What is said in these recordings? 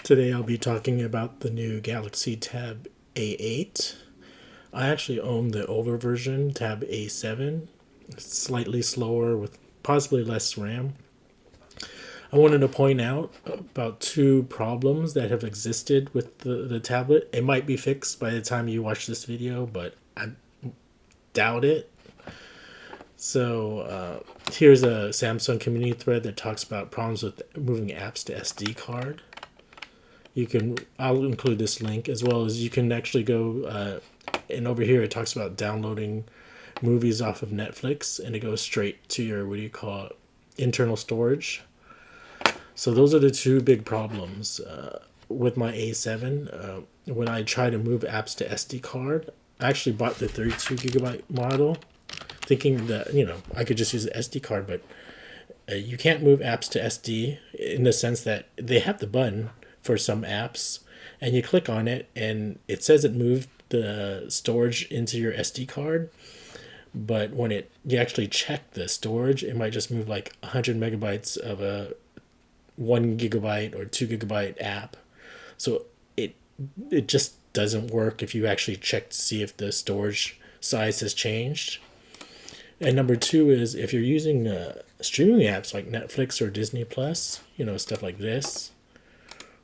Today I'll be talking about the new Galaxy Tab A8. I actually own the older version, Tab A7. It's slightly slower with possibly less RAM. I wanted to point out about two problems that have existed with the tablet. It might be fixed by the time you watch this video, but I doubt it. So here's a Samsung community thread that talks about problems with moving apps to SD card. I'll include this link, as well as you can actually go and over here it talks about downloading movies off of Netflix, and it goes straight to your, what do you call it, internal storage. So those are the two big problems with my A7. When I try to move apps to SD card, I actually bought the 32 gigabyte model thinking that I could just use the SD card, but you can't move apps to SD in the sense that they have the button for some apps, and you click on it and it says it moved the storage into your SD card, but when you actually check the storage, it might just move like 100 megabytes of a 1 gigabyte or 2 gigabyte app. So it just doesn't work if you actually check to see if the storage size has changed. And number two is if you're using streaming apps like Netflix or Disney Plus, stuff like this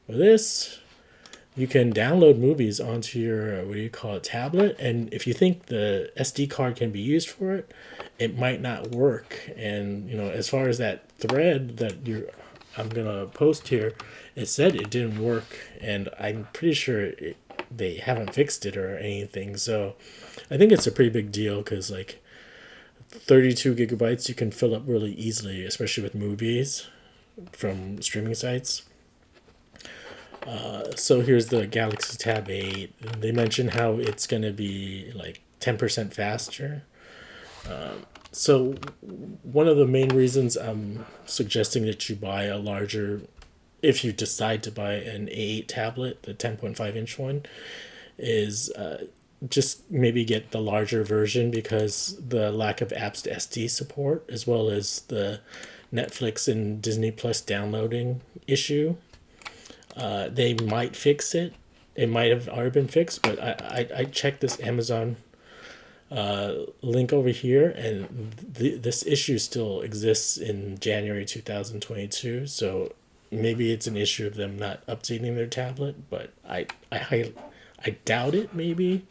or this, you can download movies onto your, what do you call it, tablet. And if you think the SD card can be used for it, it might not work. And, as far as that thread that I'm going to post here, it said it didn't work. And I'm pretty sure they haven't fixed it or anything. So I think it's a pretty big deal because, 32 gigabytes you can fill up really easily, especially with movies from streaming sites. So here's the Galaxy Tab 8. They mentioned how it's going to be 10% faster. So one of the main reasons I'm suggesting that you buy a larger, if you decide to buy an A8 tablet, the 10.5 inch one, is just maybe get the larger version because the lack of apps to SD support, as well as the Netflix and Disney Plus downloading issue. They might fix it. It might have already been fixed, but I checked this Amazon link over here, and this issue still exists in January 2022. So maybe it's an issue of them not updating their tablet, but I doubt it. Maybe.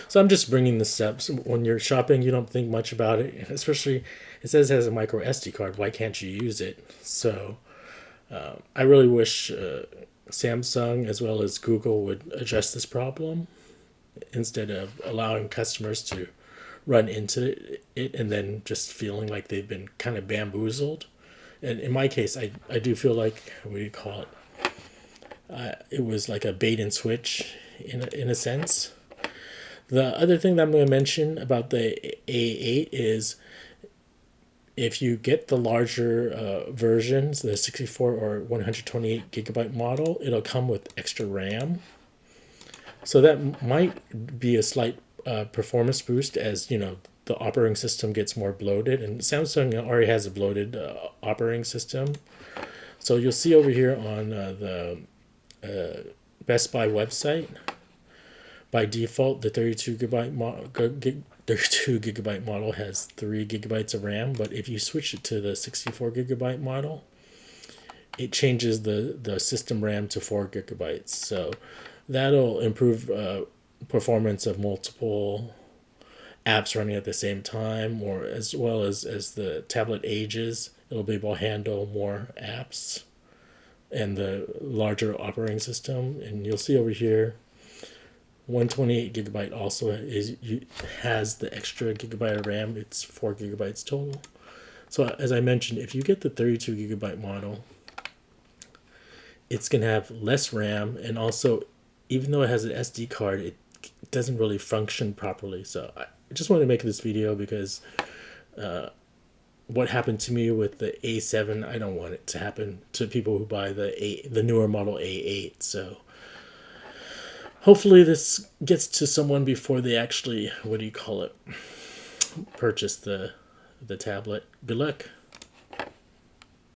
So I'm just bringing this up. So when you're shopping, you don't think much about it, especially it says it has a micro SD card. Why can't you use it? So I really wish Samsung as well as Google would address this problem instead of allowing customers to run into it and then just feeling like they've been kind of bamboozled. And in my case, I do feel like, what do you call it? It was like a bait and switch in a sense. The other thing that I'm going to mention about the A8 is if you get the larger versions, the 64 or 128 gigabyte model, it'll come with extra RAM. So that might be a slight performance boost as, the operating system gets more bloated. And Samsung already has a bloated operating system. So you'll see over here on the Best Buy website, by default, the 32 gigabyte model has 3 gigabytes of RAM, but if you switch it to the 64 gigabyte model, it changes the system RAM to 4 gigabytes. So that'll improve performance of multiple apps running at the same time, or as well as the tablet ages, it'll be able to handle more apps and the larger operating system. And you'll see over here 128 gigabyte also has the extra gigabyte of RAM. It's 4 gigabytes total. So as I mentioned, if you get the 32 gigabyte model, it's going to have less RAM, and also, even though it has an SD card, it doesn't really function properly. So I just wanted to make this video because what happened to me with the A7, I don't want it to happen to people who buy the newer model A8. So hopefully this gets to someone before they actually, what do you call it, purchase the tablet. Good luck.